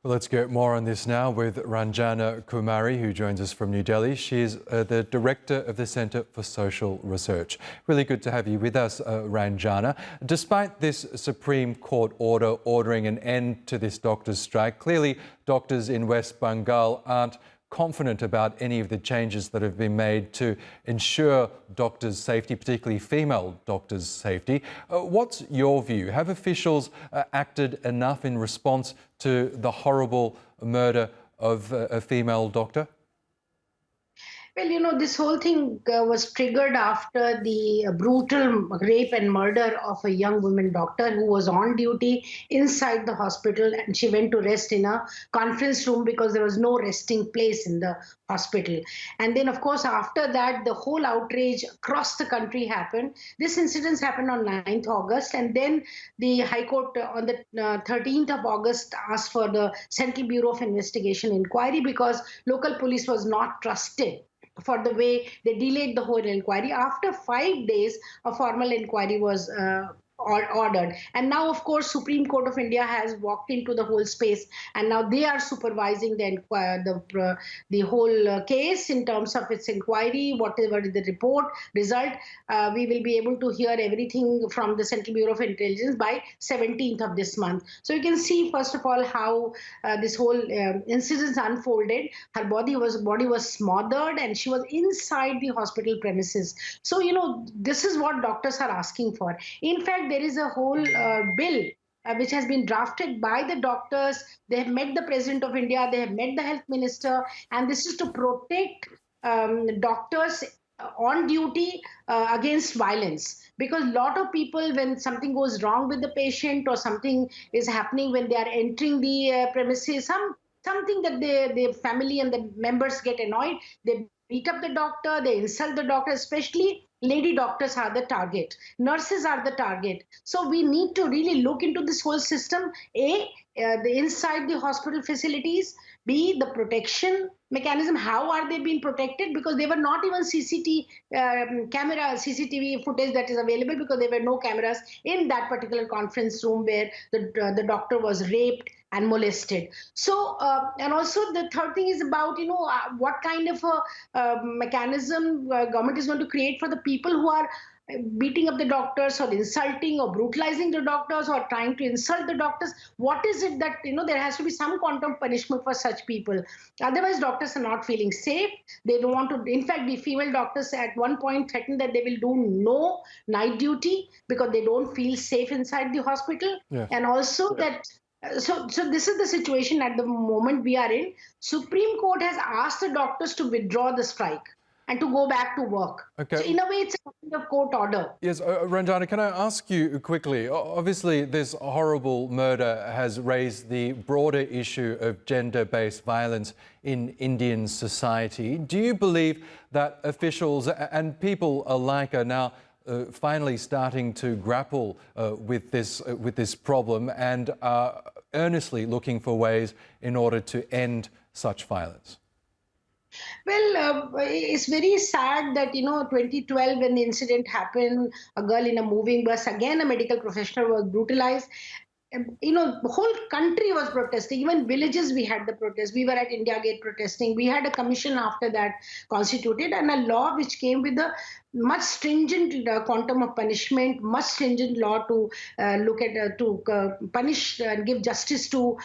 Well, let's get more on this now with Ranjana Kumari, who joins us from New Delhi. She is the Director of the Centre for Social Research. Really good to have you with us, Ranjana. Despite this Supreme Court order ordering an end to this doctors' strike, clearly doctors in West Bengal aren't confident about any of the changes that have been made to ensure doctors' safety, particularly female doctors' safety. What's your view? Have officials acted enough in response to the horrible murder of a female doctor? Well, this whole thing was triggered after the brutal rape and murder of a young woman doctor who was on duty inside the hospital, and she went to rest in a conference room because there was no resting place in the hospital. And then, of course, after that, the whole outrage across the country happened. This incident happened on 9th August, and then the High Court on the 13th of August asked for the Central Bureau of Investigation inquiry because local police was not trusted for the way they delayed the whole inquiry. After 5 days, a formal inquiry was ordered. And now, of course, Supreme Court of India has walked into the whole space, and now they are supervising the whole case in terms of its inquiry, whatever is the report result. We will be able to hear everything from the Central Bureau of Intelligence by 17th of this month. So you can see, first of all, how this whole incident unfolded. Her body was smothered, and she was inside the hospital premises. So, this is what doctors are asking for. In fact, there is a whole bill which has been drafted by the doctors. They have met the President of India, they have met the Health Minister, and this is to protect doctors on duty against violence. Because a lot of people, when something goes wrong with the patient or something is happening when they are entering the premises, something that the family and the members get annoyed, they beat up the doctor, they insult the doctor, especially lady doctors are the target, nurses are the target. So we need to really look into this whole system. The inside the hospital facilities, B, the protection mechanism, how are they being protected, because they were not even CCTV footage that is available, because there were no cameras in that particular conference room where the doctor was raped and molested. So, and also the third thing is about, what kind of a mechanism government is going to create for the people who are beating up the doctors or insulting or brutalizing the doctors or trying to insult the doctors. What is it that, there has to be some quantum punishment for such people. Otherwise, doctors are not feeling safe. They don't want to. In fact, the female doctors at one point threatened that they will do no night duty because they don't feel safe inside the hospital. Yes. And also that so this is the situation at the moment we are in. Supreme Court has asked the doctors to withdraw the strike and to go back to work. Okay. So in a way, it's a kind of court order. Yes, Ranjana, can I ask you quickly? Obviously, this horrible murder has raised the broader issue of gender-based violence in Indian society. Do you believe that officials and people alike are now finally starting to grapple with this problem and are earnestly looking for ways in order to end such violence? Well, it's very sad that, 2012, when the incident happened, a girl in a moving bus, again, a medical professional was brutalized. The whole country was protesting. Even villages, we had the protest. We were at India Gate protesting. We had a commission after that constituted, and a law which came with a much stringent quantum of punishment, much stringent law to look at, to punish and give justice to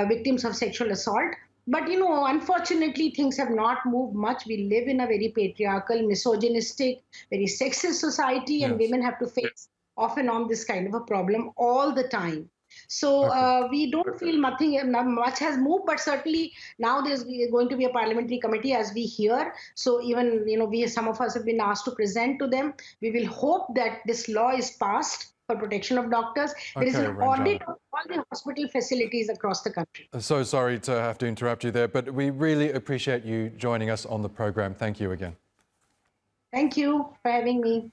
victims of sexual assault. But, unfortunately, things have not moved much. We live in a very patriarchal, misogynistic, very sexist society, and Yes. women have to face off and on this kind of a problem all the time. So Okay. we don't feel much has moved, but certainly now there's going to be a parliamentary committee, as we hear. So even, some of us have been asked to present to them. We will hope that this law is passed for protection of doctors. There is Okay, an audit Ranjana. of all the hospital facilities across the country. So sorry to have to interrupt you there, but we really appreciate you joining us on the program. Thank you again. Thank you for having me.